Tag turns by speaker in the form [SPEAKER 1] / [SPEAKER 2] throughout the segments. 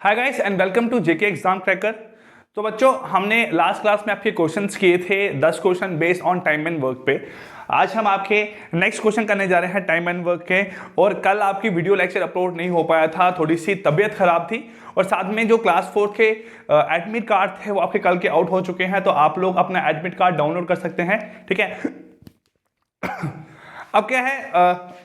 [SPEAKER 1] Hi guys and welcome to JK exam cracker. तो बच्चों, हमने लास्ट क्लास में आपके क्वेश्चंस किए थे 10 question based on time and work पे। आज हम आपके नेक्स्ट क्वेश्चन करने जा रहे हैं टाइम एंड वर्क के। और कल आपकी वीडियो लेक्चर अपलोड नहीं हो पाया था, थोड़ी सी तबीयत खराब थी, और साथ में जो क्लास 4 के एडमिट कार्ड थे वो आपके कल के आउट हो चुके हैं। तो आप लोग अपना एडमिट कार्ड डाउनलोड कर सकते हैं, ठीक है। अब क्या है,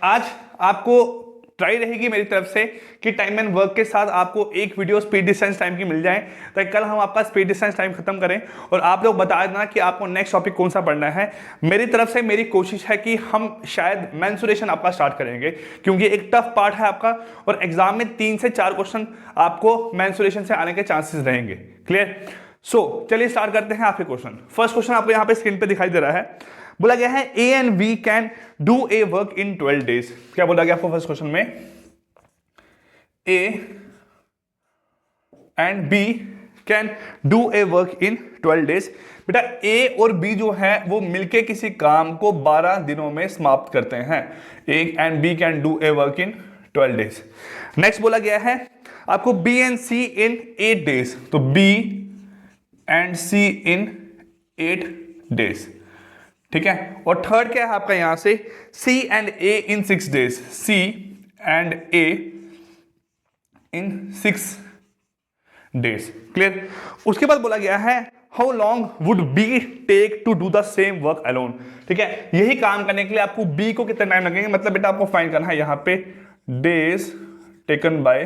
[SPEAKER 1] आज आपको ट्राई रहेगी मेरी तरफ से कि टाइम एंड वर्क के साथ आपको एक वीडियो स्पीड डिस्टेंस टाइम की मिल जाए, ताकि कल हम आपका स्पीड डिस्टेंस टाइम खत्म करें और आप लोग बता देना कि आपको नेक्स्ट टॉपिक कौन सा पढ़ना है। मेरी तरफ से मेरी कोशिश है कि हम शायद मेंसुरेशन आपका स्टार्ट करेंगे, क्योंकि एक टफ पार्ट है आपका और एग्जाम में 3 से 4 क्वेश्चन आपको मेंसुरेशन से आने के चांसेस रहेंगे। क्लियर? सो चलिए स्टार्ट करते हैं आपके क्वेश्चन। फर्स्ट क्वेश्चन आपको यहाँ पे स्क्रीन पे दिखाई दे रहा है। बोला गया है A and B can do a work in 12 days. क्या बोला गया आपको फर्स्ट क्वेश्चन में? A and B can do a work in 12 days. बेटा ए और बी जो है वो मिलके किसी काम को 12 दिनों में समाप्त करते हैं। A and B can do a work in 12 days. Next बोला गया है आपको B and C in 8 days. तो B and C in 8 days, ठीक है। और थर्ड क्या है आपका यहां से? C and A in 6 days. C and A in 6 days. Clear? उसके बाद बोला गया है how long would be take to do the same work alone. ठीक है, यही काम करने के लिए आपको बी को कितना टाइम लगेंगे, मतलब बेटा आपको फाइंड करना है यहां पे days taken by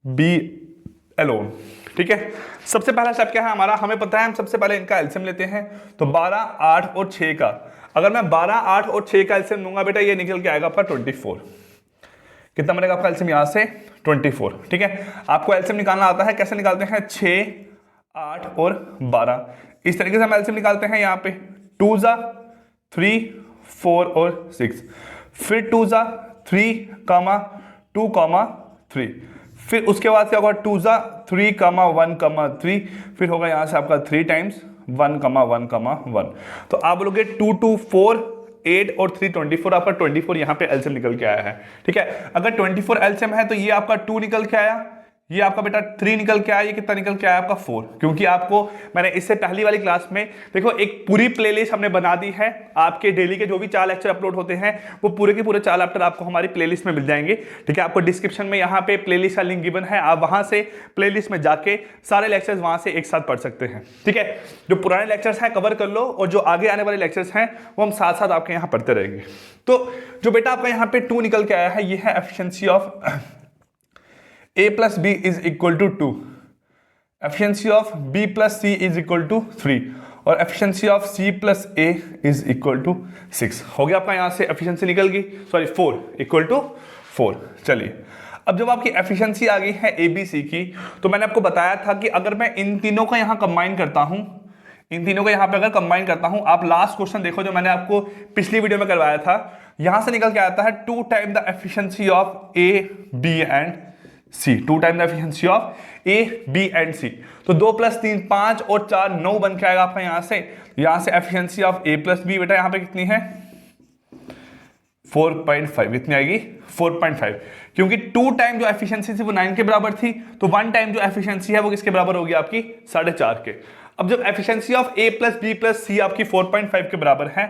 [SPEAKER 1] B alone. ठीक है, सबसे पहला स्टेप क्या है हमारा? हमें पता है हम सबसे पहले इनका एलसीएम लेते हैं। तो 12, 8 और 6 का, अगर मैं 12, 8 और 6 का एलसीएम लूंगा बेटा, ये निकल के आएगा आपका 24। कितना बनेगा आपका एलसीएम यहां से? 24। ठीक है, आपको एलसीएम निकालना आता है, कैसे निकालते हैं? 6, 8 और 12 इस तरीके से हम एलसीएम निकालते हैं। यहां पे 2 जा 3, 4 और 6, फिर 2 जा 3, 2, 3, फिर उसके बाद क्या होगा? 2 जा 3, 1, 3, फिर होगा यहां से आपका 3 टाइम्स 1, 1, 1। तो आप बोलोगे 2, 2, 4, 8 और 3, 24। आपका 24 यहां पे एलसीएम निकल के आया है। ठीक है, अगर 24 एलसीएम है तो ये आपका 2 निकल के आया, ये आपका बेटा 3 निकल के आया, ये कितना निकल के आया आपका 4। क्योंकि आपको मैंने इससे पहली वाली क्लास में देखो एक पूरी प्लेलिस्ट हमने बना दी है। आपके डेली के जो भी 4 लेक्चर अपलोड होते हैं वो पूरे के पूरे 4 लेक्चर आपको हमारी प्लेलिस्ट में मिल जाएंगे। ठीक है, आपको डिस्क्रिप्शन में यहाँ पे प्लेलिस्ट का लिंक गिवन है, आप वहां से प्लेलिस्ट में जाके सारे लेक्चर्स वहां से एक साथ पढ़ सकते हैं। ठीक है, जो पुराने लेक्चर्स हैं कवर कर लो और जो आगे आने वाले लेक्चर्स हैं वो हम साथ साथ आपके यहाँ पढ़ते रहेंगे। तो जो बेटा आपका यहाँ पे 2 निकल के आया है, ये है efficiency of a plus b is equal to 2, efficiency of b plus c is equal to 3 और efficiency of c plus a is equal to 6। हो गया आपका यहां से efficiency निकल गई, सॉरी 4 equal to 4। चलिए, अब जब आपकी efficiency आ गई है a b c की, तो मैंने आपको बताया था कि अगर मैं इन तीनों का यहां कंबाइन करता हूं, इन तीनों को यहां पे अगर कंबाइन करता हूं, आप लास्ट क्वेश्चन देखो जो मैंने आपको पिछली वीडियो में करवाया था, यहां से निकल के आता है 2 time the efficiency of a b and C, 2 time the efficiency of A, B and C। तो 2 + 3 5 और 4 9 बन के आएगा आपका यहां से। यहां से एफिशिएंसी ऑफ A + B बेटा यहां पे कितनी है? 4.5। कितनी आएगी? 4.5। क्योंकि 2 टाइम जो एफिशिएंसी थी वो 9 के बराबर थी, तो 1 टाइम जो एफिशिएंसी है वो किसके बराबर होगी? आपकी 4.5 के। अब जब efficiency of A + B + C आपकी 4.5 के बराबर है,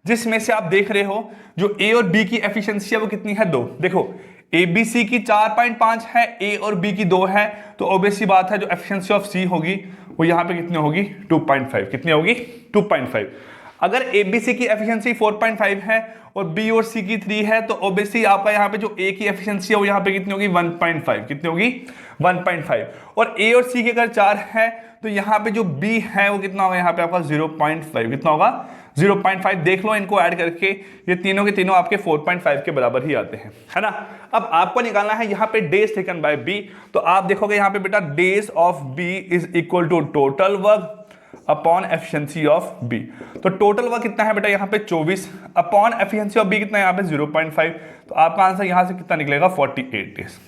[SPEAKER 1] जिसमें से आप देख रहे हो जो A और B की एफिशिएंसी है वो कितनी है? 2। देखो ए बी सी की 4.5 है, ए और बी की 2 है, तो ऑब्वियस सी बात है जो एफिशिएंसी ऑफ सी होगी वो यहां पे कितनी होगी? 2.5। कितनी होगी? 2.5। अगर ए बी सी की एफिशिएंसी 4.5 है और बी और सी की 3 है, तो ऑब्वियसली आपका यहां पे जो ए की एफिशिएंसी है वो यहां पे कितनी होगी? 1.5। कितनी होगी? 1.5। और ए और सी के अगर 4 है तो यहां पे जो बी है वो कितना होगा? यहां पे आपका 0.5। कितना होगा? 0.5। देख लो इनको ऐड करके, ये तीनों के तीनों आपके 4.5 के बराबर ही आते हैं, है ना। अब आपको निकालना है यहाँ पे डेज टेकन बाय बी। तो आप देखोगे यहाँ पे बेटा days of B is equal to total work upon efficiency of B. तो टोटल वर्क कितना है बेटा यहाँ पे? 24 अपॉन एफिशिएंसी ऑफ बी कितना है यहाँ पे? 0.5। तो आपका आंसर यहाँ से कितना निकलेगा? 48 डेज।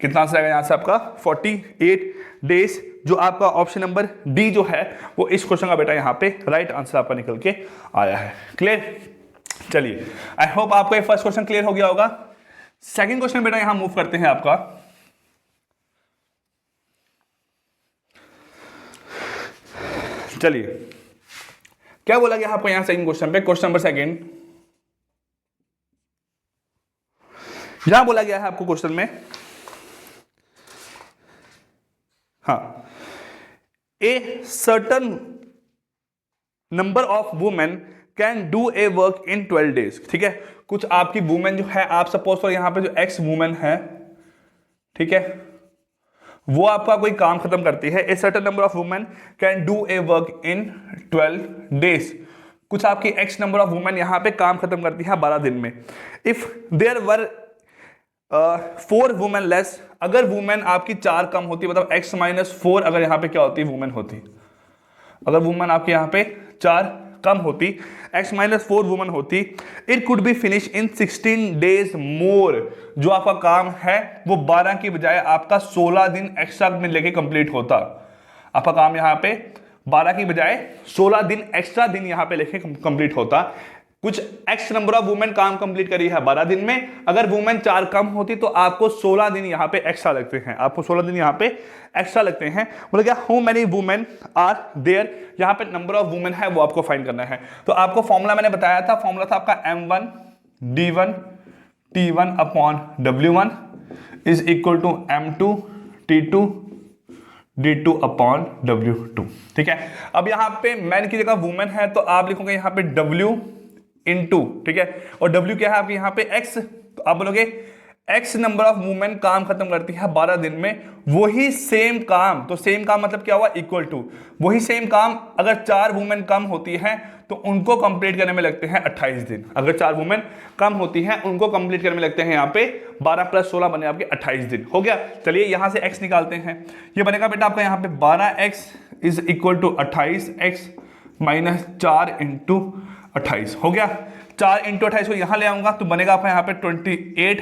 [SPEAKER 1] कितना आंसर आएगा यहाँ से आपका? 48 डेज। जो आपका ऑप्शन नंबर डी जो है वो इस क्वेश्चन का बेटा यहाँ पे राइट आंसर आपका निकल के आया है। क्लियर? चलिए, आई होप आपको ये फर्स्ट क्वेश्चन क्लियर हो गया होगा। सेकंड क्वेश्चन बेटा यहां मूव करते हैं आपका। चलिए क्या बोला गया आपको यहां सेकंड क्वेश्चन पे, क्वेश्चन नंबर सेकंड यहां बोला गया है आपको क्वेश्चन में, हाँ, a certain number of women can do a work in 12 days. ठीक है, कुछ आपकी वुमेन जो है, आप सपोज करो यहां पे जो एक्स वुमेन है, ठीक है, वो आपका कोई काम खत्म करती है। A certain number of women can do a work in 12 days. कुछ आपकी एक्स नंबर ऑफ वुमेन यहां पे काम खत्म करती है 12 दिन में। If there were 4 women less, अगर वुमेन आपकी 4 कम होती, मतलब x माइनस 4 अगर यहां पे क्या होती, वुमेन होती, अगर वुमेन आपके यहां पे 4 कम होती, x माइनस 4 वुमेन होती, it could be finish in 16 days more. जो आपका काम है वो 12 की बजाय आपका 16 दिन एक्स्ट्रा में लेके कंप्लीट होता। आपका काम यहां पे 12 की बजाय 16 दिन एक्स्ट्रा दिन यहां पे लेके कंप्लीट होता। कुछ एक्स नंबर ऑफ वुमेन काम कंप्लीट करी है 12 दिन में, अगर वुमेन 4 कम होती तो आपको 16 दिन यहां पे एक्स्ट्रा लगते हैं, आपको 16 दिन यहां पे एक्स्ट्रा लगते हैं। बोले क्या, how many women are there, यहां पे नंबर ऑफ वुमेन है वो आपको फाइंड करना है। तो आपको फॉर्मूला मैंने बताया था, फॉर्मूला था आपका m1 d1 t1 upon w1 is equal to m2 t2 d2 upon w2। ठीक है, अब यहां पे मैन की जगह वुमेन है तो आप लिखोगे यहां पे w इनटू, ठीक है, और W क्या है आपके यहाँ पे X, तो आप बोलोगे X नंबर ऑफ वुमेन काम खत्म करती है 12 दिन में, वही सेम काम, तो सेम काम मतलब क्या हुआ, इक्वल टू, वही सेम काम अगर 4 वुमेन कम होती है तो उनको कंप्लीट करने में लगते हैं 28 दिन। अगर 4 वुमेन कम होती हैं उनको कंप्लीट करने में लगते हैं यहाँ पे 12 + 16 बने आपके 28 दिन। हो गया, चलिए यहां से X निकालते हैं, ये बनेगा बेटा आपका यहाँ पे 12x is equal to 28x minus 4 into 28। हो गया, 4 इंटू 28 को यहां ले आऊंगा तो बनेगा आपका यहाँ पे 28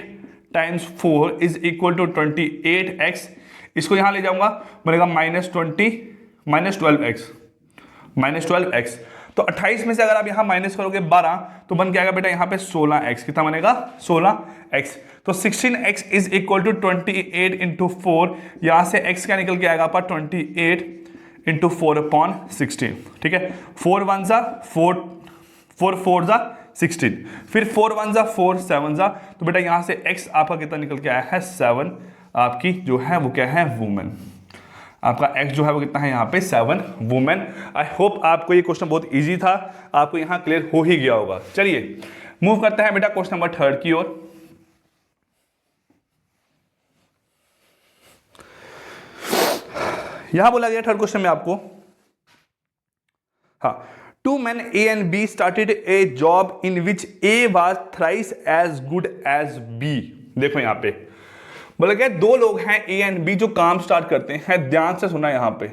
[SPEAKER 1] times 4 is equal to 28x, इसको यहां ले जाऊंगा बनेगा माइनस 12x। तो 28 में से अगर आप यहां माइनस करोगे 12 तो बन जाएगा बेटा यहाँ पे 16x। कितना बनेगा, 16x। तो 16x is equal to 28 into 4, यहां से x क्या निकल के आएगा आपका 28 इंटू 4 अपॉन 16। ठीक है, 4 1 जा 4 4 जा 16, फिर 4 1 जा 4 7 जा, तो बेटा यहां से x आपका कितना निकल के आया है 7। आपकी जो है वो क्या है, वुमेन। आपका x जो है वो कितना है यहाँ पे 7 वुमेन। आई होप आपको ये क्वेश्चन बहुत इजी था, आपको यहाँ क्लियर हो ही गया होगा। चलिए मूव करते हैं बेटा क्वेश्चन नंबर 3 की ओर। यहां बोला गया 3rd क्वेश्चन में आपको, हाँ, 2 men A and B started a job in which A was thrice as good as B। देखो यहां पे बोला गया 2 लोग हैं A and B जो काम स्टार्ट करते हैं। ध्यान से सुना, यहां पे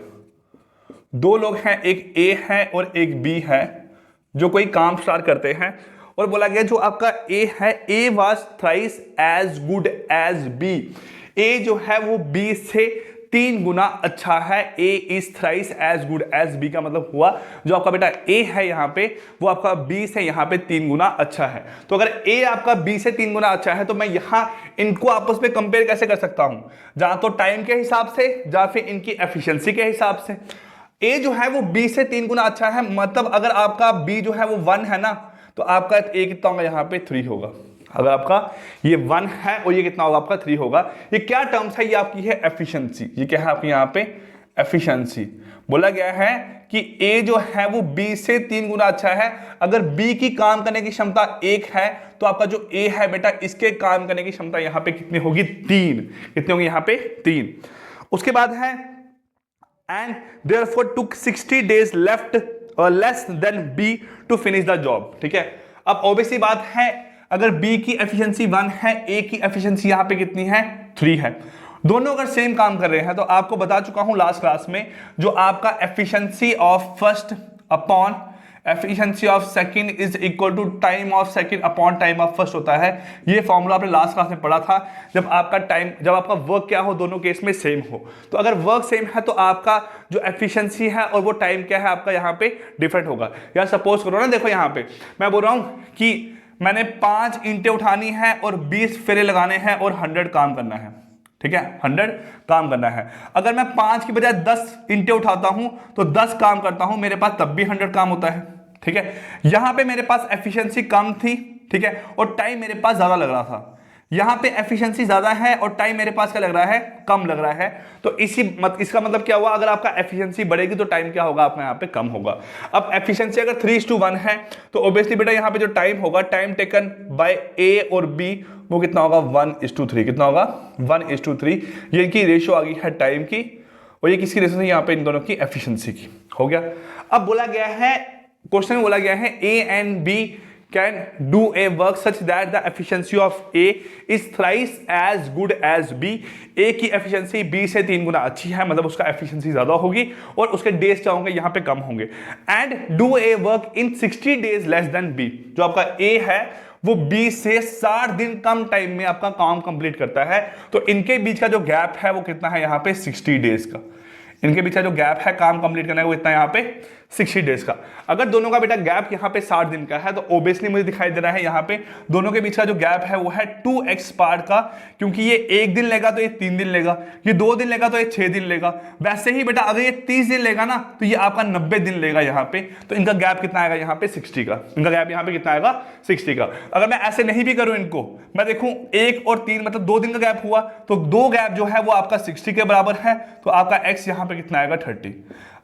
[SPEAKER 1] 2 लोग हैं, एक A है और एक B है जो कोई काम स्टार्ट करते हैं, और बोला गया जो आपका A है A was thrice as good as B। A जो है वो B से 3 गुना अच्छा है। A is thrice as good as B का मतलब हुआ जो आपका बेटा A है यहाँ पे वो आपका B से यहाँ पे 3 गुना अच्छा है। तो अगर A आपका B से 3 गुना अच्छा है तो मैं यहाँ इनको आपस में कंपेयर कैसे कर सकता हूँ, जहाँ तो टाइम के हिसाब से या फिर इनकी एफिशिएंसी के हिसाब से। A जो है वो B से 3 गुना अच्छा है, मतलब अगर आपका B जो है वो 1 है ना तो आपका A कितना होगा यहाँ पे 3 होगा। अगर आपका ये 1 है और ये कितना होगा आपका 3 होगा। ये क्या टर्म्स है, ये आपकी है एफिशिएंसी। ये क्या है आपकी यहाँ पे एफिशिएंसी। बोला गया है कि A जो है वो B से 3 गुना अच्छा है। अगर B की काम करने की क्षमता 1 है तो आपका जो A है बेटा इसके काम करने की क्षमता यहाँ पे कितनी होगी, 3। कितनी होगी यहाँ पे 3। उसके बाद है and therefore took 60 days left less than B to finish the job. ठीक है, अब ऑब्वियसली बात है अगर B की एफिशिएंसी 1 है, A की एफिशिएंसी यहाँ पे कितनी है 3 है, दोनों अगर सेम काम कर रहे हैं तो आपको बता चुका हूं लास्ट क्लास में जो आपका efficiency of first upon efficiency of second is equal to time of second upon time of first होता है। ये फॉर्मूला आपने लास्ट क्लास में पढ़ा था। जब आपका वर्क क्या हो, दोनों केस में सेम हो, तो अगर वर्क सेम है तो आपका जो एफिशिएंसी है और वो टाइम क्या है आपका यहाँ पे डिफरेंट होगा। या सपोज करो ना, देखो यहाँ पे मैं बोल रहा हूं कि मैंने 5 ईंटें उठानी है और 20 फेरे लगाने हैं और 100 काम करना है। ठीक है, 100 काम करना है। अगर मैं 5 की बजाय 10 इंटे उठाता हूं तो 10 काम करता हूं, मेरे पास तब भी 100 काम होता है। ठीक है, यहां पे मेरे पास एफिशिएंसी कम थी, ठीक है, और टाइम मेरे पास ज्यादा लग रहा था। यहां पे एफिशिएंसी ज्यादा है और टाइम मेरे पास क्या लग रहा है, कम लग रहा है। तो इसका मतलब क्या हुआ, अगर आपका एफिशिएंसी बढ़ेगी तो टाइम क्या होगा आपका यहां पे कम होगा। अब एफिशिएंसी अगर 3:1 है तो ऑब्वियसली बेटा यहां पे जो टाइम होगा, टाइम टेकन बाय ए और बी, वो कितना होगा 1:3। कितना होगा 1:3। ये इनकी रेशियो आ गई है टाइम की, और ये किसकी रेशियो है यहाँ पे, इन दोनों की एफिशिएंसी की। हो गया। अब बोला गया है, क्वेश्चन में बोला गया है A and B can do a work such that the efficiency of A is thrice as good as B। A की efficiency B से 3 गुना अच्छी है, मतलब उसका efficiency ज्यादा होगी और उसके days क्या होंगे यहाँ पे कम होंगे। and do a work in 60 days less than B। जो आपका A है वो B से 60 दिन कम टाइम में आपका काम कंप्लीट करता है। तो इनके बीच का जो गैप है वो कितना है यहाँ पे 60 डेज का। इनके बीच का जो गैप है काम कंप्लीट करने का वो इतना यहाँ पे 60 डेज का। अगर दोनों का बेटा गैप यहाँ पे 60 दिन का है तो ओबियसली मुझे दिखाई दे रहा है यहाँ पे दोनों के बीच का जो गैप है वो है 2x पार्ट का, क्योंकि ये 1 दिन लेगा तो ये 3 दिन लेगा, ये 2 दिन लेगा तो ये 6 दिन लेगा। वैसे ही बेटा अगर ये 30 दिन लेगा ना तो ये आपका 90 दिन लेगा यहाँ पे। तो इनका गैप कितना आएगा यहाँ पे 60 का। इनका गैप यहाँ पे कितना आएगा 60 का। अगर मैं ऐसे नहीं भी करूं इनको, मैं देखूं 1 और 3 मतलब 2 दिन का गैप हुआ, तो 2 गैप जो है वो आपका 60 के बराबर है। तो आपका x यहाँ पे कितना आएगा 30।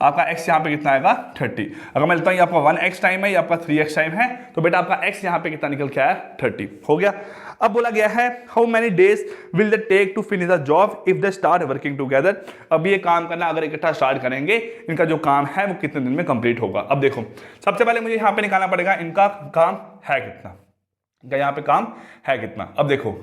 [SPEAKER 1] आपका x यहाँ पे कितना आएगा 30। अगर मैं लेता हूँ आपका 1x टाइम है या आपका 3x टाइम है तो बेटा आपका x यहाँ पे कितना निकल के आया 30। हो गया। अब बोला गया है how many days will they take to finish the job if they start working together. अब ये काम करना अगर इकट्ठा स्टार्ट करेंगे, इनका जो काम है वो कितने दिन में कंप्लीट होगा। अब देखो सबसे पहले मुझे यहाँ पे निकालना पड़ेगा इनका काम है कितना, इनका यहाँ पे काम है कितना। अब देखो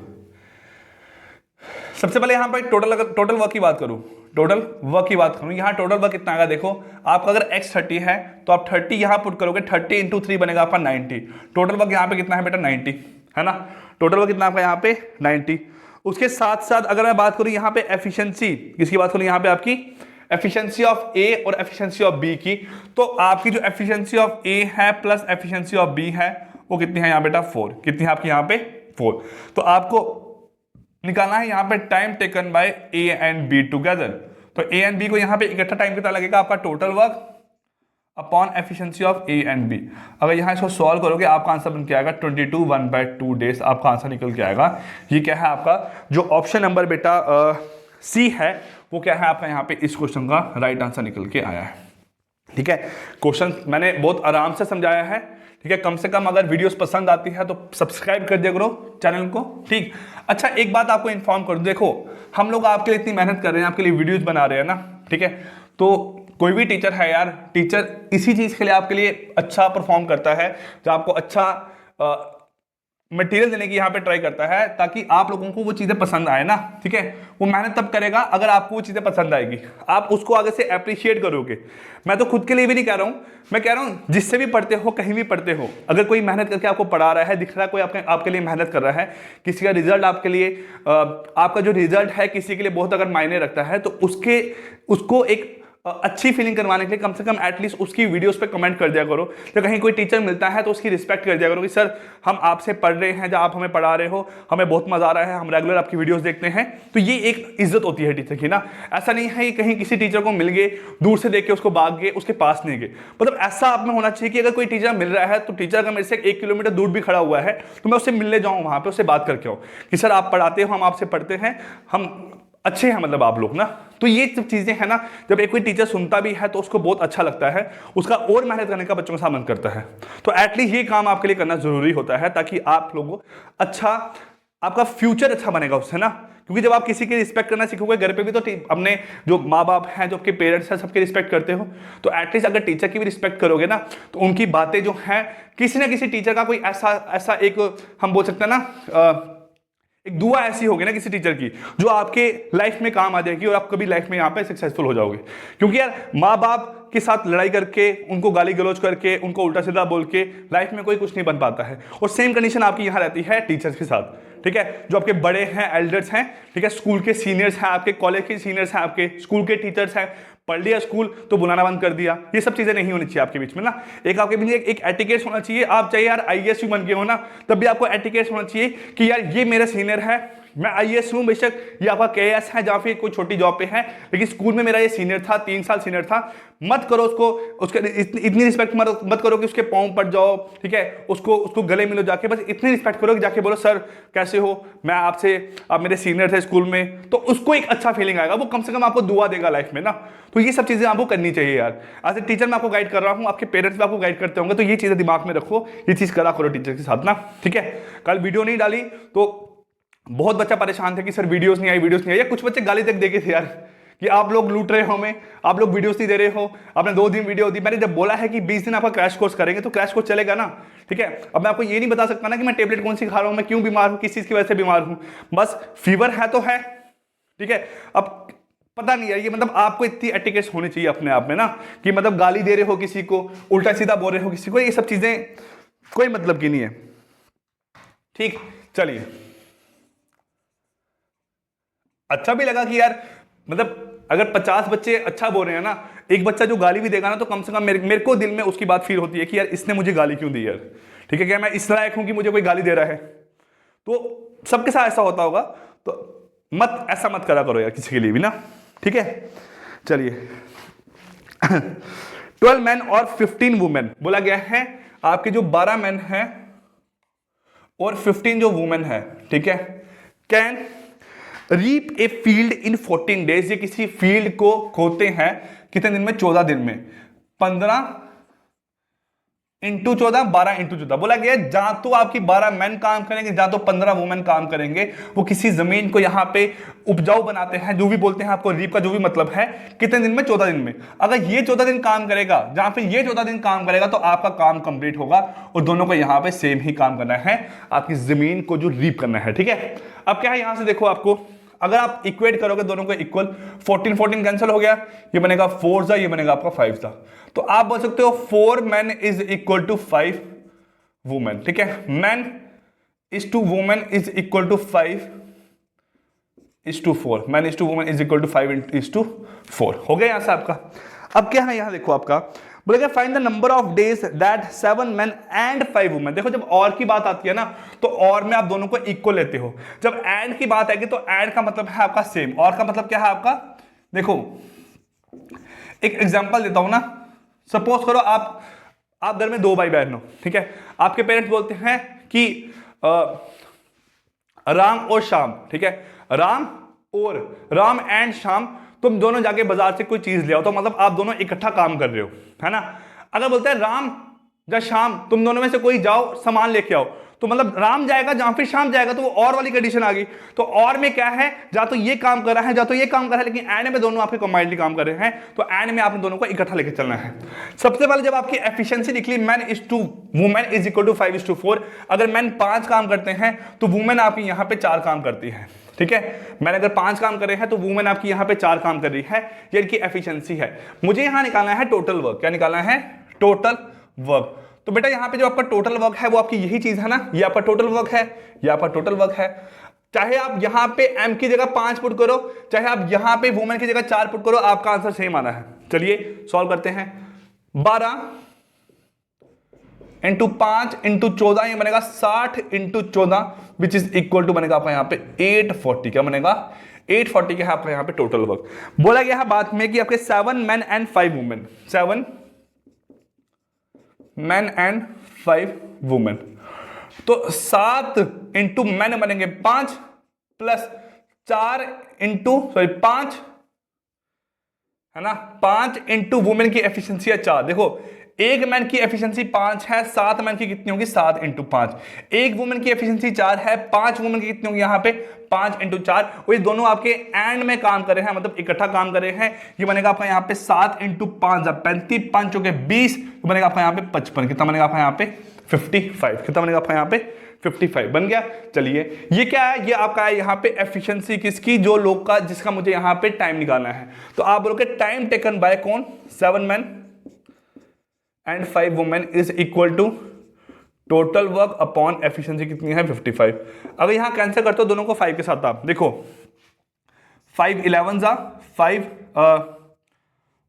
[SPEAKER 1] सबसे पहले यहां पर टोटल वर्क की बात करूं, टोटल वर्क की बात करूं, यहां टोटल वर्क कितना आएगा। देखो आपका अगर x 30 है तो आप 30 यहां पुट करोगे, 30 इंटू 3 बनेगा आपका 90। टोटल वर्क यहां पे कितना है बेटा 90 है ना। टोटल वर्क कितना आपका यहां पे 90। उसके साथ साथ अगर मैं बात करूं यहां पे एफिशिएंसी, किसकी बात करूं यहां पे आपकी एफिशिएंसी ऑफ ए और एफिशिएंसी ऑफ बी की, तो आपकी जो एफिशिएंसी ऑफ ए है प्लस एफिशिएंसी ऑफ बी है वो कितनी है यहाँ बेटा 4। कितनी है आपकी यहाँ पे 4। तो आपको निकालना है यहाँ पे time taken by A and be together. तो ए एंड बी को यहाँ पे इकट्ठा टाइम कितना लगेगा आपका total work upon efficiency of A and B. अगर यहाँ इसको सॉल्व करोगे आपका आंसर बन के आएगा 22 1/2 डेज आपका आंसर निकल के आएगा। ये क्या है आपका जो ऑप्शन नंबर बेटा सी है वो क्या है आपका यहाँ पे इस क्वेश्चन का राइट आंसर निकल के आया है। ठीक है, क्वेश्चन मैंने बहुत आराम से समझाया है। ठीक है, कम से कम अगर वीडियोस पसंद आती है तो सब्सक्राइब कर दिया करो चैनल को। ठीक, अच्छा एक बात आपको इन्फॉर्म कर दूं, देखो हम लोग आपके लिए इतनी मेहनत कर रहे हैं, आपके लिए वीडियोस बना रहे हैं ना। ठीक है, तो कोई भी टीचर है यार, टीचर इसी चीज के लिए आपके लिए अच्छा परफॉर्म करता है, जो आपको अच्छा मटेरियल देने की यहाँ पे ट्राई करता है ताकि आप लोगों को वो चीज़ें पसंद आए ना। ठीक है, वो मेहनत तब करेगा अगर आपको वो चीज़ें पसंद आएगी, आप उसको आगे से अप्रिशिएट करोगे। मैं तो खुद के लिए भी नहीं कह रहा हूँ, मैं कह रहा हूँ जिससे भी पढ़ते हो, कहीं भी पढ़ते हो, अगर कोई मेहनत करके आपको पढ़ा रहा है, दिख रहा है कोई आपके लिए मेहनत कर रहा है, किसी का रिजल्ट आपके लिए आपका जो रिजल्ट है किसी के लिए बहुत अगर मायने रखता है, तो उसको एक अच्छी फीलिंग करवाने के लिए कम से कम एटलीस्ट उसकी वीडियोस पे कमेंट कर दिया करो। तो कहीं कोई टीचर मिलता है तो उसकी रिस्पेक्ट कर दिया करो कि सर हम आपसे पढ़ रहे हैं, जब आप हमें पढ़ा रहे हो हमें बहुत मजा आ रहा है, हम रेगुलर आपकी वीडियोस देखते हैं। तो ये एक इज्जत होती है टीचर की ना। ऐसा नहीं है कि कहीं किसी टीचर को मिल गए, दूर से देख के उसको भाग गए, उसके पास नहीं गए। मतलब ऐसा आप में होना चाहिए कि अगर कोई टीचर मिल रहा है तो टीचर अगर मेरे से 1 किलोमीटर दूर भी खड़ा हुआ है तो मैं उससे मिलने जाऊँ, वहां पर उससे बात करके आऊँ कि सर आप पढ़ाते हो, हम आपसे पढ़ते हैं, हम अच्छे हैं मतलब आप लोग ना। तो ये सब चीजें हैं ना, जब एक कोई टीचर सुनता भी है तो उसको बहुत अच्छा लगता है, उसका और मेहनत करने का बच्चों के साथ मन करता है। तो एटलीस्ट ये काम आपके लिए करना जरूरी होता है ताकि आप लोगों अच्छा, आपका फ्यूचर अच्छा बनेगा उससे ना। क्योंकि जब आप किसी की रिस्पेक्ट करना सीखोगे घर पे भी, तो अपने जो माँ बाप हैं, जो आपके पेरेंट्स हैं, सबकी रिस्पेक्ट करते हो, तो एटलीस्ट अगर टीचर की भी रिस्पेक्ट करोगे ना तो उनकी बातें जो हैं, किसी ना किसी टीचर का कोई ऐसा एक हम बोल सकते हैं ना, एक दुआ ऐसी होगी ना किसी टीचर की जो आपके लाइफ में काम आ जाएगी और आप कभी लाइफ में यहाँ पे सक्सेसफुल हो जाओगे। क्योंकि यार माँ बाप के साथ लड़ाई करके, उनको गाली गलौज करके, उनको उल्टा सीधा बोल के लाइफ में कोई कुछ नहीं बन पाता है। और सेम कंडीशन आपकी यहाँ रहती है टीचर्स के साथ। ठीक है, जो आपके बड़े हैं, एल्डर्स हैं, ठीक है, स्कूल के सीनियर्स हैं, आपके कॉलेज के सीनियर्स हैं, आपके स्कूल के टीचर्स हैं, पढ़ लिया स्कूल तो बुलाना बंद कर दिया, ये सब चीजें नहीं होनी चाहिए आपके बीच में ना। एक आपके बीच एक एटिकेट्स होना चाहिए। आप चाहे यार आईएएस भी बन गए हो ना, तब भी आपको एटिकेट्स होना चाहिए कि यार ये मेरा सीनियर है, मैं आईएएस हूं बेशक, ये आपका केएएस है जहां पे कोई छोटी जॉब पे है, लेकिन स्कूल में मेरा ये सीनियर था, 3 साल सीनियर था। मत करो उसको, उसके इतनी रिस्पेक्ट मत करो कि उसके पाँव पड़ जाओ, ठीक है, उसको गले मिलो जाके, बस इतनी रिस्पेक्ट करो कि जाके बोलो सर कैसे हो, मैं आपसे, आप मेरे सीनियर थे स्कूल में, तो उसको एक अच्छा फीलिंग आएगा, वो कम से कम आपको दुआ देगा लाइफ में ना। तो ये सब चीजें आपको करनी चाहिए यार। एज ए टीचर मैं आपको गाइड कर रहा हूँ, आपके पेरेंट्स भी आपको गाइड करते होंगे, तो ये चीजें दिमाग में रखो, ये चीज करा करो टीचर के साथ ना, ठीक है। कल वीडियो नहीं डाली तो बहुत बच्चा परेशान था कि सर वीडियोस नहीं आई, या कुछ बच्चे गाली तक देके थे यार कि आप लोग लूट रहे हो हमें, आप लोग वीडियोस नहीं दे रहे हो, आपने 2 दिन वीडियो दी। मैंने जब बोला है कि 20 दिन आपका क्रैश कोर्स करेंगे तो क्रैश कोर्स चलेगा ना, ठीक है। अब मैं आपको ये नहीं बता सकता ना कि मैं टेबलेट कौन सी खा रहा हूं, मैं क्यों बीमार हूं, किस चीज की वजह से बीमार हूं, बस फीवर है तो है, ठीक है। अब पता नहीं है ये, मतलब आपको इतनी एटिकेट्स होनी चाहिए अपने आप में ना, कि मतलब गाली दे रहे हो किसी को, उल्टा सीधा बोल रहे हो किसी को, ये सब चीजें कोई मतलब की नहीं है, ठीक। चलिए, अच्छा भी लगा कि यार, मतलब अगर 50 बच्चे अच्छा बोल रहे हैं ना, एक बच्चा जो गाली भी देगा ना, तो कम से कम मेरे को दिल में उसकी बात फील होती है कि यार इसने मुझे गाली क्यों दी यार, ठीक है, क्या मैं इस लायक हूं कि मुझे कोई गाली दे रहा है। तो सबके साथ ऐसा होता होगा, तो ऐसा मत करा करो यार किसी के लिए भी ना, ठीक है। चलिए 12 मैन और 15 वुमेन बोला गया है, आपके जो 12 मैन हैं और 15 जो वुमेन है, ठीक है, can reap a field in 14 days, ये किसी फील्ड को खोते हैं कितने दिन में, 14 दिन में। 15 इंटू 14, 12 इंटू 14 बोला गया, जहां तो आपकी 12 मैन काम करेंगे, जहां तो 15 वुमेन काम करेंगे, वो किसी जमीन को यहां पे उपजाऊ बनाते हैं, जो भी बोलते हैं आपको रीप का जो भी मतलब है, कितने दिन में, 14 दिन में। अगर ये 14 दिन काम करेगा, जहां पे ये 14 दिन काम करेगा, तो आपका काम कंप्लीट होगा, और दोनों को यहां पे सेम ही काम करना है, आपकी जमीन को जो रीप करना है, ठीक है। अब क्या है, यहां से देखो, आपको अगर आप इक्वेट करोगे दोनों को इक्वल, 14 कैंसिल हो गया, ये बनेगा 4 सा, ये बनेगा आपका 5 सा, तो आप बोल सकते हो 4 man is equal to 5 women, ठीक है। Man is to women is equal to 5 is to 4, man is to women is equal to 5 is to 4, हो गया यहां से आपका। अब क्या है, यहां देखो आपका बोलेगा find the number of days that 7 man and 5 women. देखो जब और की बात आती है ना, तो और में आप दोनों को इक्वल लेते हो, जब एंड की बात आएगी तो एंड का मतलब है आपका सेम, और का मतलब क्या है आपका, देखो एक एग्जांपल देता हूं ना, सपोज करो आप घर में 2 भाई बहन हो, ठीक है, आपके पेरेंट्स बोलते हैं कि राम और श्याम, ठीक है, राम एंड श्याम, तुम दोनों जाके बाजार से कोई चीज ले आओ, तो मतलब आप दोनों इकट्ठा काम कर रहे हो, है ना। अगर बोलते हैं राम या श्याम, तुम दोनों में से कोई जाओ सामान लेके आओ, तो मतलब राम जाएगा जहां फिर श्याम जाएगा, तो वो और वाली कंडीशन आ गई। तो और में क्या है, जा तो ये काम कर रहा है, जा तो ये काम कर रहा है, लेकिन एंड में दोनों आपके कंबाइनली काम कर रहे हैं, तो एंड में आपने दोनों को इकट्ठा लेके चलना है। सबसे पहले जब आपकी एफिशिएंसी निकली, man is to women is equal to 5 is to 4, अगर मैन 5 काम करते हैं तो वुमेन आपकी यहां पे 4 काम करती है, ठीक है। मैंने अगर 5 काम कर रहे हैं तो वुमेन आपकी यहां पे 4 काम कर रही है, ये इनकी एफिशिएंसी है। मुझे यहां निकालना है टोटल वर्क, क्या निकालना है, टोटल वर्क। तो बेटा यहां पे जो आपका टोटल वर्क है वो आपकी यही चीज है ना, ये आपका टोटल वर्क है, ये आपका टोटल वर्क है। चाहे आप यहां पे m की जगह 5 पुट करो, चाहे आप यहां पे वुमेन की जगह 4 पुट करो, आपका आंसर सेम आना है। चलिए सॉल्व करते हैं। 12 इंटू 5 इंटू 14, ये बनेगा 60 into 14 which is equal to बनेगा आपका यहां पे 840, क्या बनेगा 840 का है आपका यहां पे टोटल वर्क। बोला गया है बात में कि आपके 7 man and 5 women, 7 man and 5 women, तो 7 इंटू मैन बनेंगे 5 प्लस 4 इंटू 5 है ना, 5 इंटू वुमेन की एफिशिएंसी है 4। देखो एक मैन की एफिशिएंसी 5 है, 7 मैन की कितनी होगी 7 इंटू 5, एक वुमेन की एफिशिएंसी 4 है, 5 वुमेन की कितनी होगी यहाँ पे 5 इंटू 4, और ये दोनों आपके एंड में काम कर रहे हैं, मतलब इकट्ठा काम कर रहे हैं। ये बनेगा आपका यहाँ पे 7 इंटू 5 35, 5 हो गए 20, तो बनेगा आपका यहाँ पे 55, कितना बनेगा आपका यहाँ पे 55, कितना बनेगा आपका यहाँ पे 55 बन गया। चलिए ये क्या है, ये आपका है यहाँ पे एफिशिएंसी किसकी, जो लोग का, जिसका मुझे यहाँ पे टाइम निकालना है। तो आप बोलोगे टाइम टेकन बाय कौन, 7 man and 5 women is equal to total work upon efficiency कितनी है 55। अगर यहां कैंसिल करते हो दोनों को 5 के साथ, आप देखो 5 11 जा 5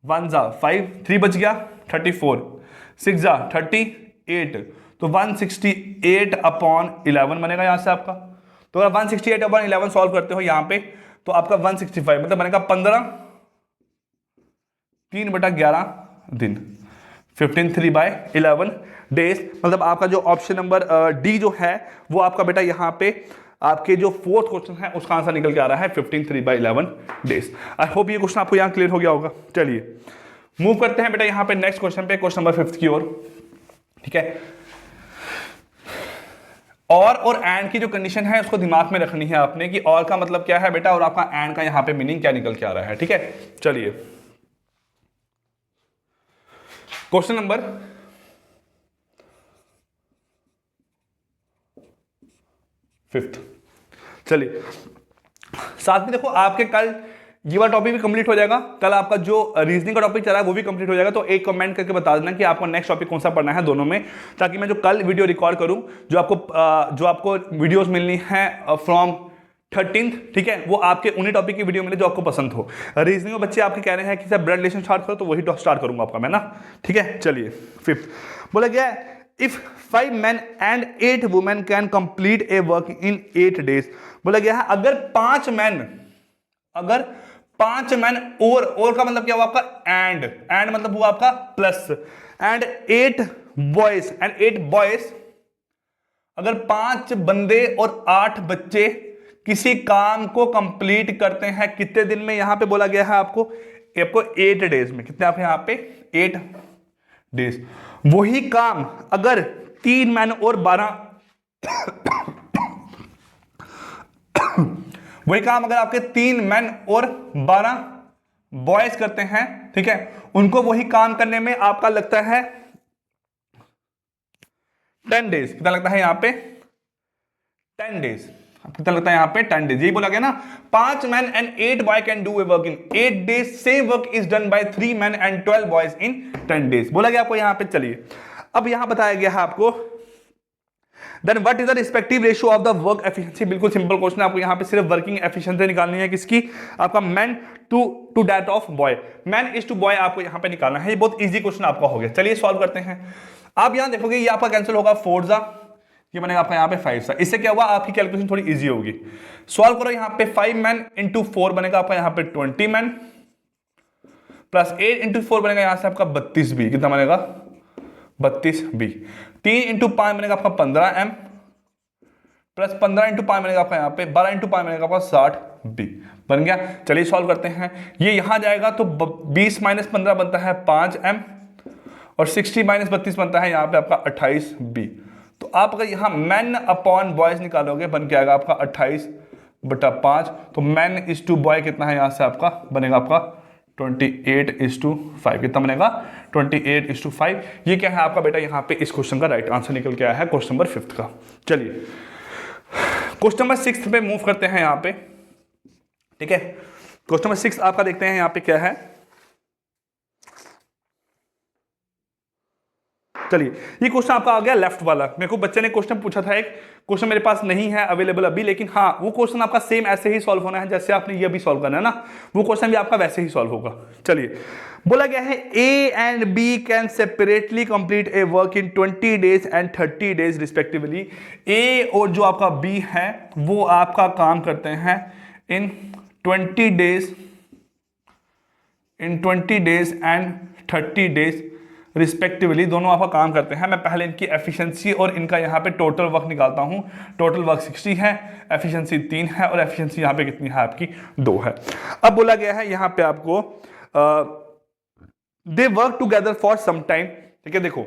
[SPEAKER 1] 1 जा 5 3 बच गया 34, 6 जा 38, तो 168 अपॉन 11 बनेगा यहां से आपका। तो अगर 168/11 सॉल्व करते हो यहां पे तो आपका 165 मतलब बनेगा 15 3/11 दिन, 15 3/11 डेज। मतलब आपका जो ऑप्शन नंबर डी जो है वो आपका बेटा यहां पे आपके जो फोर्थ क्वेश्चन है उसका आंसर निकल के आ रहा है 15 3/11 डेज। आई होप ये क्वेश्चन आपको यहां क्लियर हो गया होगा। चलिए मूव करते हैं बेटा यहां पे नेक्स्ट क्वेश्चन पे, क्वेश्चन नंबर 5 की ओर। ठीक है, और एंड की जो कंडीशन है उसको दिमाग में रखनी है आपने कि और का मतलब क्या है बेटा और आपका एंड का यहां पे मीनिंग क्या निकल के आ रहा है। ठीक है, चलिए क्वेश्चन नंबर 5। चलिए साथ में देखो आपके कल ये वाला टॉपिक भी कंप्लीट हो जाएगा, कल आपका जो रीजनिंग का टॉपिक चल रहा है वो भी कंप्लीट हो जाएगा। तो एक कमेंट करके बता देना कि आपको नेक्स्ट टॉपिक कौन सा पढ़ना है दोनों में, ताकि मैं जो कल वीडियो रिकॉर्ड करूं जो आपको वीडियोस मिलनी है फ्रॉम 13th, ठीक है, वो आपके उन्हीं टॉपिक की वीडियो मिले जो आपको पसंद हो। रीजनिंग में बच्चे आपके कह रहे हैं कि सर ब्लड रिलेशन स्टार्ट करो, तो वही स्टार्ट करूंगा आपका मैं ना। ठीक है, चलिए 5 बोला गया if 5 men and 8 women can complete a work in 8 days। बोला गया है अगर 5 मैन और का मतलब क्या हुआ आपका एंड मतलब हुआ आपका प्लस, एंड 8 बॉयज, अगर 5 बंदे और 8 बच्चे किसी काम को कंप्लीट करते हैं कितने दिन में, यहां पे बोला गया है आपको 8 डेज में। कितने आपके यहां पे 8 डेज। वही काम अगर 3 मैन और 12 वही काम अगर आपके 3 मैन और 12 बॉयज करते हैं, ठीक है, उनको वही काम करने में आपका लगता है 10 डेज। कितना लगता है यहां पे 10 डेज। कितना लगता है यहां पे 10 डेज। यही बोला गया ना 5 man and 8 boy can do a work in 8 days, same work is done by 3 man and 12 boys in 10 days बोला गया आपको यहां पे। चलिए अब यहां बताया गया है आपको then what is the respective ratio of the work efficiency. बिल्कुल सिंपल क्वेश्चन है, आपको यहां पे सिर्फ वर्किंग एफिशिएंसी निकालनी है किसकी, आपका man to that of boy, man is to boy आपको यहां पे निकालना है। ये बहुत इजी क्वेश्चन आपका हो गया। चलिए सॉल्व करते हैं। आप यहां देखोगे ये आपका कैंसिल होगा 4 सा, ये बनेगा आपका यहां पे 5 सा। इससे क्या हुआ आपकी कैलकुलेशन थोड़ी इजी होगी। सॉल्व करो यहां पे 5 मैन इंटू 4 बनेगा आपका यहां पे 20 मैन, प्लस 8 इंटू 4 बनेगा यहां से आपका 32 बी। कितना बनेगा 32 बी। 3 इंटू 5 बनेगा आपका 15 एम, प्लस 15 इंटू 5 बनेगा आपका यहां पे 12 इंटू 5 बनेगा आपका 60 बी। बन गया। चलिए सॉल्व करते हैं। ये यहां जाएगा तो 20 माइनस 15 बनता है 5 एम, और 60 माइनस 32 बनता है यहां पे आपका 28 बी। तो आप अगर यहां मैन अपॉन बॉयज निकालोगे बन के आएगा आपका 28/5। तो मैन इज टू बॉय कितना है यहां से आपका बनेगा आपका 28:5। कितना बनेगा 28:5। ये क्या है आपका बेटा यहां पे इस क्वेश्चन का राइट आंसर निकल के आया है क्वेश्चन नंबर 5 का। चलिए क्वेश्चन नंबर 6 पे मूव करते हैं यहां पे। ठीक है, क्वेश्चन नंबर 6 आपका देखते हैं यहां पे क्या है। चलिए ये क्वेश्चन आपका आ गया लेफ्ट वाला। मेरे को बच्चे ने क्वेश्चन पूछा था, एक क्वेश्चन मेरे पास नहीं है अवेलेबल अभी, लेकिन हाँ वो क्वेश्चन आपका सेम ऐसे ही सॉल्व होना है जैसे आपने ये भी सॉल्व करना है ना, वो क्वेश्चन भी आपका वैसे ही सॉल्व होगा। चलिए बोला गया है A and B can separately complete a work in 20 days and 30 days respectively. A और जो आपका बी है वो आपका काम करते हैं इन 20 डेज एंड 30 डेज रिस्पेक्टिवली। दोनों आपका काम करते हैं। मैं पहले इनकी एफिशिएंसी और इनका यहाँ पे टोटल वर्क निकालता हूँ। टोटल वर्क 60 है, एफिशिएंसी 3 है, और एफिशिएंसी यहाँ पे कितनी है आपकी 2 है। अब बोला गया है यहाँ पे आपको they work together for some time. ठीक है, देखो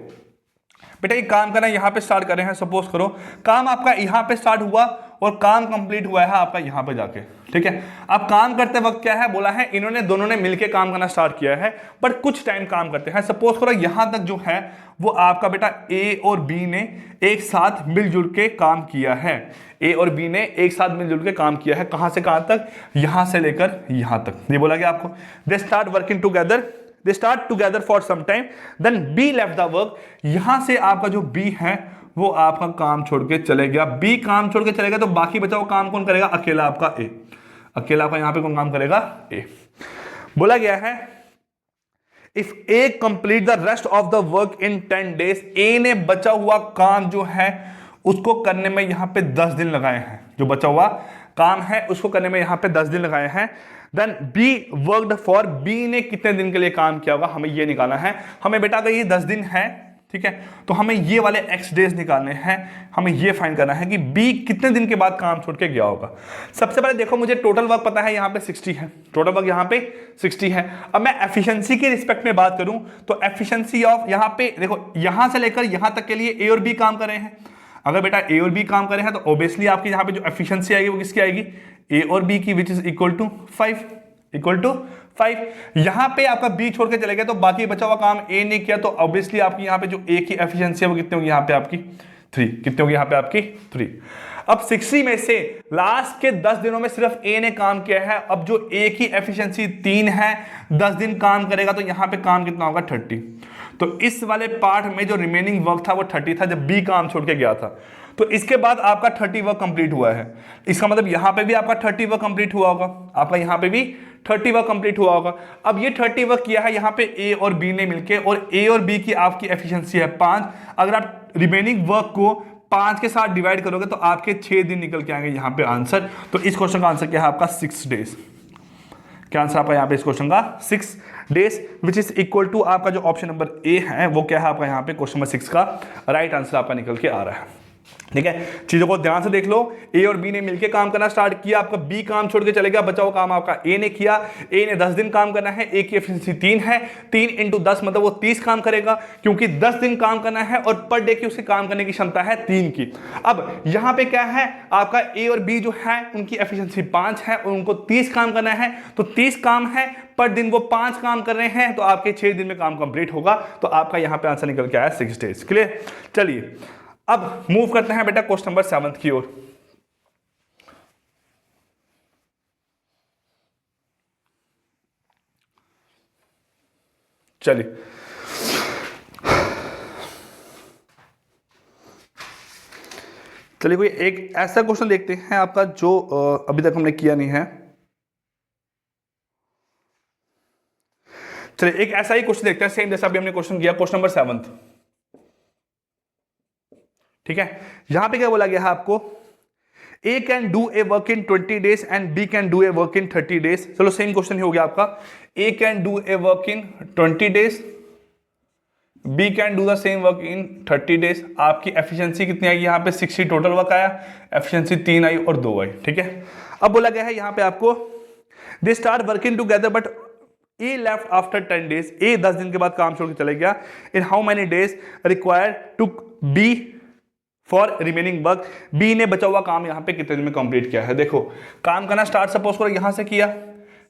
[SPEAKER 1] बेटा ये काम करना यहाँ पे स्टार्ट कर रहे हैं। सपोज करो काम आपका यहाँ पे स्टार्ट हुआ और काम कंप्लीट हुआ है आपका यहाँ पे जाके। ठीक है, अब काम करते वक्त क्या है बोला है इन्होंने दोनों ने मिलके काम करना स्टार्ट किया है, बट कुछ टाइम काम करते हैं। सपोज करो यहां तक जो है वो आपका बेटा ए और बी ने एक साथ मिलजुल के काम किया है। ए और बी ने एक साथ मिलजुल के काम किया है। कहां से कहां तक, यहां से लेकर यहां तक। ये बोला गया आपको they start working together, they start together for some time, then B left the work. यहां से आपका जो बी है वो आपका काम छोड़ के चले गया। बी काम छोड़ के चले गया तो बाकी बचा हुआ काम कौन करेगा, अकेला आपका ए। अकेला आपका यहां पे कौन काम करेगा, ए। बोला गया है if A complete the rest of the work in 10 days, A ने बचा हुआ काम जो है उसको करने में यहां पे 10 दिन लगाए हैं। जो बचा हुआ काम है उसको करने में यहाँ पे 10 दिन लगाए हैं। Then B worked for, B ने कितने दिन के लिए काम किया होगा हमें ये निकालना है। हमें बेटा अगर ये 10 दिन है, ठीक है, तो हमें ये वाले x डेज निकालने हैं, हमें ये फाइंड करना है कि b कितने दिन के बाद काम छोड़ के गया होगा। सबसे पहले देखो मुझे टोटल वर्क पता है यहाँ पे 60 है, टोटल वर्क यहाँ पे 60 है। अब मैं एफिशिएंसी के रिस्पेक्ट में बात करूं तो एफिशिएंसी ऑफ यहाँ पे देखो यहां से लेकर यहां तक के लिए ए और बी काम कर रहे हैं। अगर बेटा ए और बी काम कर रहे हैं तो ऑब्वियसली आपकी यहाँ पे जो एफिशिएंसी आएगी वो किसकी आएगी, ए और बी की, which is equal to 5, equal to 5। यहां पे आपका बी छोड़ के चले गए तो बाकी बचा हुआ काम ए ने किया, तो ऑब्वियसली आपकी यहां पे जो ए की एफिशिएंसी है वो कितनी होगी, यहां पे आपकी 3, कितनी होगी यहां पे आपकी 3। अब 60 में से लास्ट के 10 दिनों में सिर्फ ए ने काम किया है। अब जो ए की एफिशिएंसी 3 है, 10 दिन काम करेगा तो यहां पे काम कितना होगा 30। तो इस वाले पार्ट में जो रिमेनिंग वर्क था वो 30 था जब बी काम छोड़ के गया था। तो इसके बाद आपका 30 वर्क कंप्लीट हुआ है। इसका मतलब यहां पे भी आपका 30 वर्क कंप्लीट हुआ होगा, आपका यहां पे भी 30 वर्क कंप्लीट हुआ होगा। अब ये 30 वर्क किया है यहाँ पे ए और बी ने मिलके, और ए और बी की आपकी एफिशिएंसी है 5। अगर आप रिमेनिंग वर्क को 5 के साथ डिवाइड करोगे तो आपके 6 दिन निकल के आएंगे यहाँ पे आंसर। तो इस क्वेश्चन का आंसर क्या है आपका 6 डेज। क्या आंसर आपका यहाँ पे इस क्वेश्चन का 6 days, which is equal to आपका जो ऑप्शन नंबर ए है वो क्या है आपका यहाँ पे क्वेश्चन नंबर 6 का राइट आंसर आपका निकल के आ रहा है। ठीक है, चीजों को ध्यान से देख लो। ए और बी ने मिलकर काम करना स्टार्ट किया, आपका बी काम छोड़ के चले गया, बचा हुआ काम आपका ए ने किया। ए ने 10 दिन काम करना है, ए की एफिशिएंसी 3 है, 3 इंटू 10 मतलब वो 30 काम करेगा, क्योंकि 10 दिन काम करना है और पर डे की उसके काम करने की क्षमता है 3 की। अब यहां पे क्या है आपका ए और बी जो है उनकी एफिशिएंसी 5 है और उनको 30 काम करना है, तो 30 काम है पर दिन, वो 5 काम कर रहे हैं, तो आपके 6 दिन में काम कंप्लीट होगा। तो आपका यहां पे आंसर निकल के आया 6 डेज। क्लियर। चलिए अब मूव करते हैं बेटा क्वेश्चन नंबर 7 की ओर। चलिए कोई एक ऐसा क्वेश्चन देखते हैं आपका जो अभी तक हमने किया नहीं है। चलिए एक ऐसा ही क्वेश्चन देखते हैं सेम जैसा अभी हमने क्वेश्चन किया, क्वेश्चन नंबर 7। ठीक है, यहां पे क्या बोला गया है आपको, A can do a work in 20 days and B can do a work in 30 days. चलो सेम क्वेश्चन ही हो गया आपका, A can do a work in 20 days, B can do the same work in 30 days. आपकी efficiency कितनी आई यहाँ पे 60 टोटल वर्क आया, एफिशिएंसी 3 आई और 2 आई। ठीक है, अब बोला गया है यहाँ पे आपको they start working together but A left after 10 days. A 10 दिन के बाद काम छोड़ के चले गया। In how many days required to be for remaining work. B ने बचा हुआ काम यहाँ पे कितने दिन में कंप्लीट किया है। देखो काम करना स्टार्ट सपोज करो यहां से किया,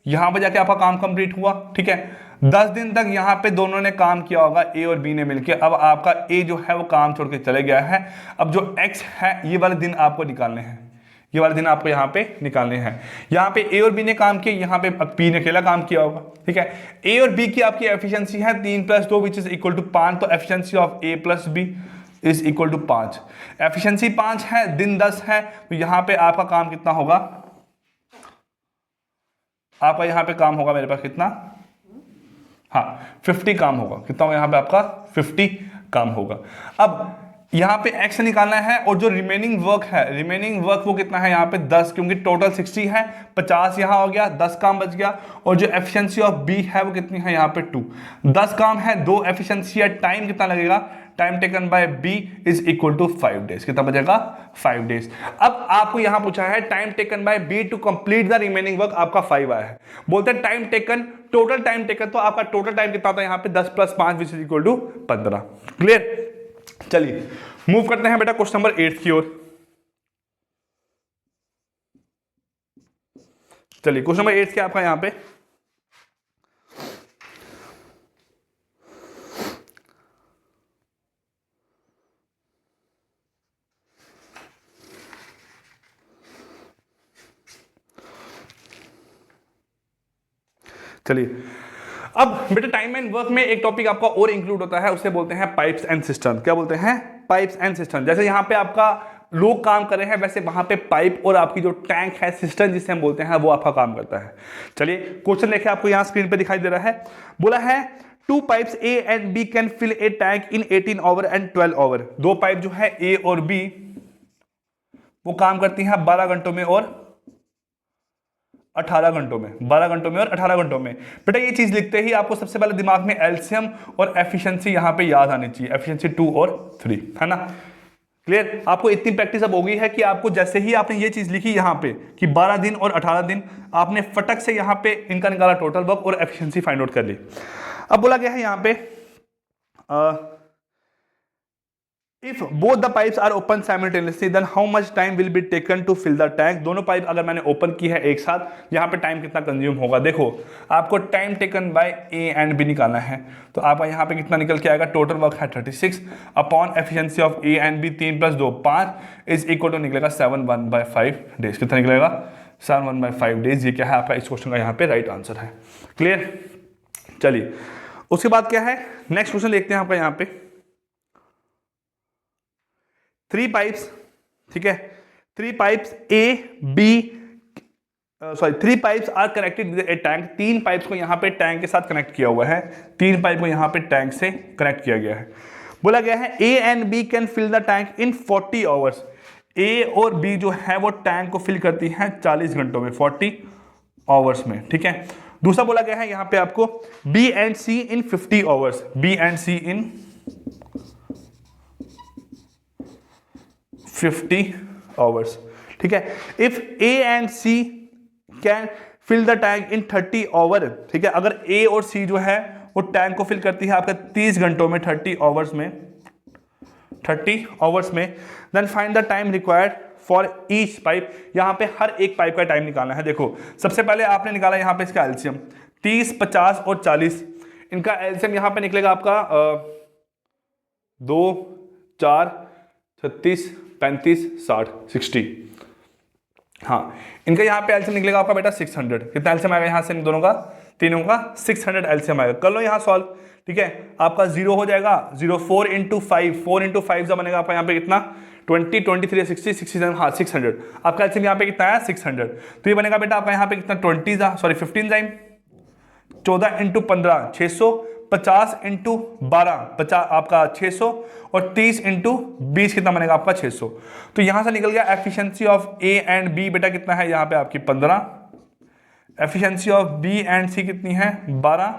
[SPEAKER 1] यहां पे जाके आपका काम कंप्लीट हुआ। ठीक है, 10 दिन तक यहां पे दोनों ने काम किया होगा ए और बी ने मिलकर। अब आपका ए जो है वो काम छोड़ के चले गया है। अब जो एक्स है ये वाले दिन आपको निकालने हैं, ये वाले दिन आपको यहाँ पे निकालने हैं। यहाँ पे ए और बी ने काम किया, यहाँ पे बी ने अकेला काम किया होगा। ठीक है, ए और बी की आपकी एफिशिएंसी है 3 + 2 विच इज इक्वल टू 5। तो efficiency of A plus B is equal to 5। Efficiency 5 है, दिन 10 है, तो यहां पे आपका काम कितना होगा, आपका यहां पे काम होगा मेरे पास कितना, हाँ 50 काम होगा। कितना होगा यहां पे आपका 50 काम होगा। अब यहां पे x निकालना है और जो रिमेनिंग वर्क है, रिमेनिंग वर्क वो कितना है यहाँ पे 10, क्योंकि टोटल 60 है, 50 यहां हो गया, 10 काम बच गया। और जो एफिशिएंसी ऑफ b है वो कितनी है यहाँ पे 2। 10 काम है, 2 एफिशिएंसी है, टाइम कितना लगेगा, time taken by b is equal to 5 days. कितना बचेगा 5 डेज। अब आपको यहां पूछा है time taken by b to complete the remaining work, आपका 5 आया है। बोलते हैं time taken, total time taken, तो आपका टोटल टाइम कितना होता है यहाँ पे 10 + 5 which is equal to 15। Clear. चलिए मूव करते हैं बेटा क्वेश्चन नंबर 8 की ओर। चलिए क्वेश्चन नंबर 8 क्या आपका यहां पे, चलिए अब बेटा टाइम एंड वर्क में एक टॉपिक आपका और इंक्लूड होता है, उसे बोलते हैं पाइप्स एंड सिस्टम। क्या बोलते हैं, पाइप्स एंड सिस्टम। जैसे यहां पे आपका लोग काम कर रहे हैं, वैसे वहां पे पाइप और आपकी जो टैंक है, सिस्टम जिसे हम बोलते हैं, वो आपका काम करता है। चलिए क्वेश्चन देखिए, आपको यहां स्क्रीन पे दिखाई दे रहा है। बोला है 2 pipes A and B can fill a tank in 18 hour and 12 hour. 2 pipe जो है ए और बी वो काम करती हैं 12 घंटों में और 18 घंटों में, 12 घंटों में और 18 घंटों में। बेटा ये चीज लिखते ही आपको सबसे पहले दिमाग में एलसीएम और एफिशिएंसी यहां पे याद आनी चाहिए, एफिशिएंसी 2 और 3, है ना। क्लियर, आपको इतनी प्रैक्टिस अब हो गई है कि आपको जैसे ही आपने ये चीज लिखी यहां पे कि 12 दिन और 18 दिन, आपने फटक से यहां पे इनका निकाला टोटल वर्क और एफिशिएंसी फाइंड आउट कर ली। अब बोला गया है यहां पे if both the pipes are open simultaneously then how much time will be taken to fill the tank. दोनों पाइप अगर मैंने ओपन की है एक साथ, यहां पे टाइम कितना कंज्यूम होगा। देखो आपको time taken by A and B निकालना है, तो आपका यहां पे कितना निकल के आएगा, टोटल वर्क है 36 upon efficiency of A and B 3 + 2 5 is equal to निकलेगा 7/1/5 डेज। कितना निकलेगा, 7/1/5 डेज। ये क्या है आपका इस क्वेश्चन का यहाँ पे राइट आंसर है। क्लियर, चलिए उसके बाद क्या है, नेक्स्ट क्वेश्चन देखते हैं आपका यहाँ पे 3 पाइप्स, ठीक है, 3 pipes A B sorry 3 pipes are connected with a tank. 3 pipes को यहां पे टैंक के साथ कनेक्ट किया हुआ है, 3 पाइप को यहां पे टैंक से कनेक्ट किया गया है। बोला गया है A and B can fill the tank in 40 hours. A और बी जो है वो टैंक को फिल करती है 40 घंटों में, 40 आवर्स में, ठीक है। दूसरा बोला गया है यहां पे आपको B and C in 50 hours, B and C in 50 hours, ठीक है। If A and C can fill the tank in 30 hour, ठीक है, अगर ए और सी जो है वो टैंक को फिल करती है आपका 30 घंटों में, 30 आवर्स में, 30 आवर्स में, then find the time required for each pipe. यहां पे हर एक पाइप का टाइम निकालना है। देखो सबसे पहले आपने निकाला यहां पे इसका एलसीएम 30, 50 और 40, इनका एलसीएम यहां पे निकलेगा आपका 2, 4, 36, 35, 60, 60। हाँ, इनका यहाँ पे एलसीएम निकलेगा आपका बेटा 600। कितना एलसीएम आएगा यहाँ से इन दोनों का, तीनों का 600 एलसीएम आएगा। कर लो यहाँ सॉल्व, ठीक है। आपका 0 हो जाएगा, 0 4 × 5, 4 × 5 जब बनेगा आपका यहाँ पे कितना 20, 23, 60, 67, हाँ 600। आपका एलसीएम यहाँ पे कितना है 600, तो ये बनेगा बेटा आपका यहाँ पे कितना 15 टाइम 14 × 15 600, 50 × 12 50 आपका 600 और 30 × 20 कितना बनेगा आपका 600। तो यहां से निकल गया efficiency of A and B बेटा कितना है यहाँ पे आपकी 15, efficiency of B and C कितनी है 12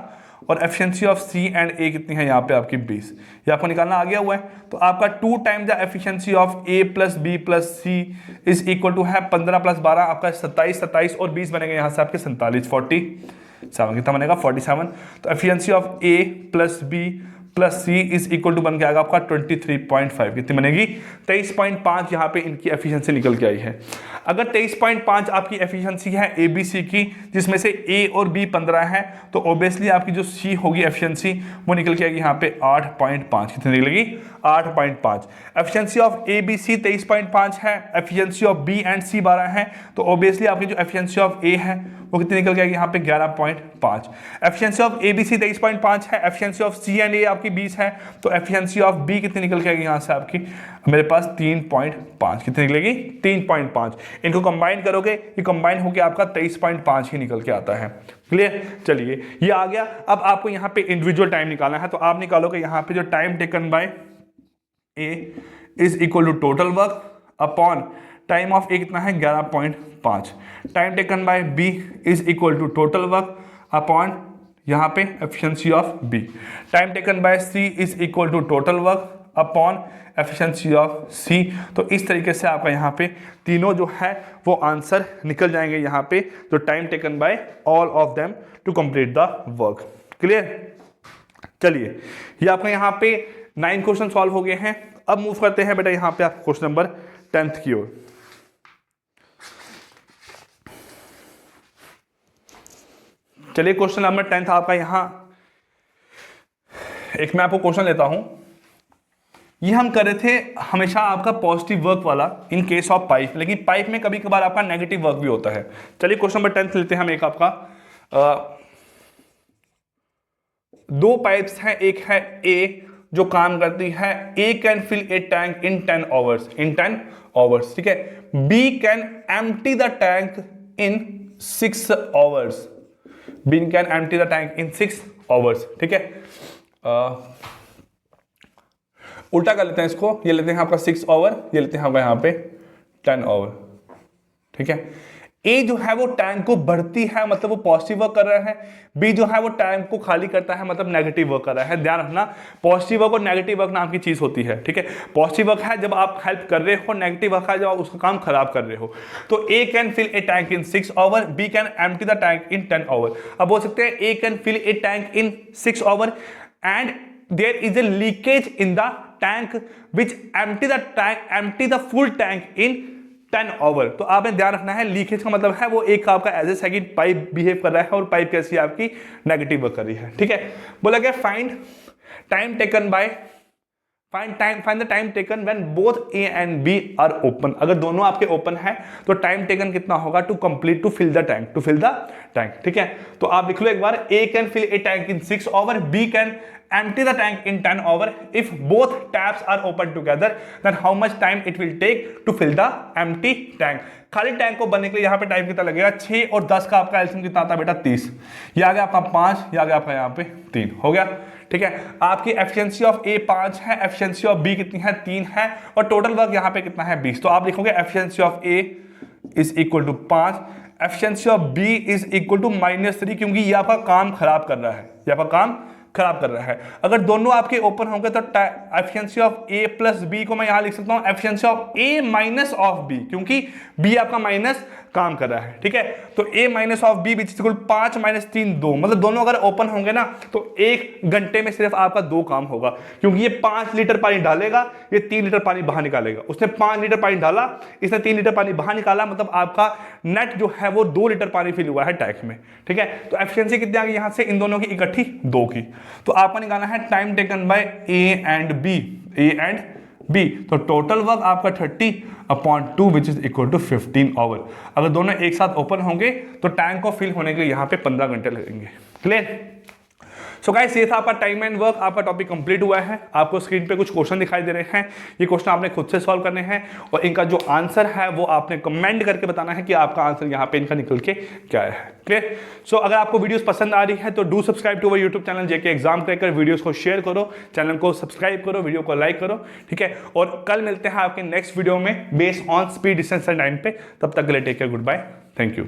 [SPEAKER 1] और efficiency of C and A कितनी है यहाँ पे आपकी 20। ये आपको निकालना आ गया हुआ है। तो आपका 2 times the efficiency of A plus B plus C is equal to है 15 + 12 आपका 27, 27 और 20 बनेगा यहाँ से आपके 47, 47 कितना बनेगा 47। तो efficiency of A plus B plus C is equal to बन के आएगा आपका 23.5, कितनी बनेगी 23.5। यहाँ पे इनकी एफिशिएंसी निकल के आई है। अगर 23.5 आपकी एफिशिएंसी है ए बी सी की, जिसमें से ए और बी 15 है, तो ऑब्वियसली आपकी जो सी होगी एफिशिएंसी वो निकल के आएगी यहाँ पे 8.5, कितनी निकलेगी 8.5। Efficiency of A B C 23.5 है, efficiency of B and C 12 है, तो ऑब्वियसली आपकी जो एफिशिएंसी ऑफ ए है वो कितनी निकल के आएगी यहाँ पे 11.5। Efficiency of A B C 23.5 है, efficiency of C and A आपकी 20 है, तो एफिशिएंसी ऑफ बी कितनी निकल के आएगी यहाँ से आपकी मेरे पास 3.5, कितनी निकलेगी 3.5। इनको कंबाइन करोगे, ये कंबाइन होकर आपका 23.5 ही निकल के आता है। क्लियर, चलिए ये आ गया। अब आपको यहाँ पे इंडिविजुअल टाइम निकालना है, तो आप निकालोगे यहाँ पे जो time taken by A is equal to total work upon time of A कितना है 11.5, time taken by B is equal to total work upon यहाँ पे efficiency of B, time taken by C is equal to total work upon efficiency of C. तो इस तरीके से आपका यहाँ पे तीनों जो है वो आंसर निकल जाएंगे यहाँ पे, जो time taken by all of them to complete the work. Clear, चलिए ये आपका यहाँ पे 9 क्वेश्चन सॉल्व हो गए हैं। अब मूव करते हैं बेटा यहाँ पे आप क्वेश्चन नंबर 10th की ओर। चलिए क्वेश्चन नंबर 10th आपका यहां एक मैं आपको क्वेश्चन लेता हूं। ये हम कर रहे थे हमेशा आपका पॉजिटिव वर्क वाला इन केस ऑफ पाइप, लेकिन पाइप में कभी कभार आपका नेगेटिव वर्क भी होता है। चलिए क्वेश्चन नंबर 10th लेते हैं हम। एक आपका 2 पाइप्स हैं, एक है ए जो काम करती है A can fill a tank in 10 hours, in 10 hours, ठीक है। B can empty the tank in 6 hours, B can empty the tank in 6 hours, ठीक है। उल्टा कर लेते हैं इसको, ये लेते हैं आपका 6 आवर, ये लेते हैं आपका यहाँ पे 10 आवर, ठीक है। ए जो है वो टैंक को भरती है, मतलब वो पॉजिटिव वर्क कर रहा है। बी जो है वो टैंक को खाली करता है, मतलब नेगेटिव वर्क कर रहा है। ध्यान रखना, पॉजिटिव वर्क और नेगेटिव वर्क नाम की चीज होती है, ठीक है। पॉजिटिव वर्क है जब आप हेल्प कर रहे हो, नेगेटिव वर्क है जब आप उसका काम खराब कर रहे हो। तो A can fill a tank in 6 hour, B can empty the tank in 10 hour. अब बोल सकते हैं A can fill a tank in 6 hour and there is a leakage in the tank which empty the full tank in 10 hour. तो आपने ध्यान रखना है, leakage का मतलब है वो एक आपका as a second pipe behave कर रहा है और पाइप कैसी है आपकी नेगेटिव वर्क कर रही है, ठीक है। बोला गया find time taken by find the time taken when both A and B are open. अगर दोनों आपके ओपन है तो टाइम टेकन कितना होगा टू फिल द टैंक, ठीक है। तो आप लिख लो एक बार, A can fill a tank in 6 hour, B can empty the tank in 10 hour. If both taps are open together, then how much time it will take to fill the empty tank? खाली tank को बनने के लिए यहाँ पे time कितना लगेगा, 6 और 10 का आपका एलसीएम कितना आता है बेटा 30। ये आ गया आपका 5, ये आ गया आपका यहाँ पे 3, हो गया, ठीक है। आपकी एफिशिएंसी ऑफ ए 5 है, एफिशिएंसी ऑफ बी कितनी है 3 है, और टोटल वर्क यहाँ पे कितना है 20। तो आप लिखोगे efficiency of A is equal to 5, efficiency of B is equal to -3, क्योंकि ये आपका काम खराब कर रहा है, ये आपका काम खराब कर रहा है। अगर दोनों आपके ओपन होंगे तो efficiency of A plus B को मैं यहां लिख सकता हूं efficiency of A minus of B, क्योंकि बी आपका माइनस काम कर रहा है, ठीक है। तो A minus of B which is equal 5 - 3 2, मतलब दोनों अगर ओपन होंगे ना तो 1 घंटे में सिर्फ आपका 2 काम होगा, क्योंकि ये 5 लीटर पानी डालेगा, ये 3 लीटर पानी बाहर निकालेगा। उसने 5 लीटर पानी डाला, इसने 3 लीटर पानी बाहर निकाला, मतलब आपका नेट जो है वो 2 लीटर पानी फिल हुआ है टैंक में, ठीक है। तो एफिशिएंसी कितनी आ गई यहां से इन दोनों की इकट्ठी 2 की। तो आपको निकालना है time taken by A and B, तो टोटल वर्क आपका 30/2 which is equal to 15 hour. अगर दोनों एक साथ ओपन होंगे तो टैंक को फिल होने के लिए यहां पे 15 घंटे लगेंगे। क्लियर? सो गाइस, ये था आपका टाइम एंड वर्क, आपका टॉपिक कंप्लीट हुआ है। आपको स्क्रीन पे कुछ क्वेश्चन दिखाई दे रहे हैं, ये क्वेश्चन आपने खुद से सॉल्व करने हैं और इनका जो आंसर है वो आपने कमेंट करके बताना है कि आपका आंसर यहाँ पे इनका निकल के क्या है। क्लियर? सो अगर आपको वीडियोस पसंद आ रही है तो do subscribe to our YouTube channel J K exam cracker. Videos को शेयर करो, चैनल को सब्सक्राइब करो, वीडियो को लाइक करो, ठीक है। और कल मिलते हैं आपके नेक्स्ट वीडियो में based on speed, distance and time पे। तब तक के लिए take care, good bye, thank you.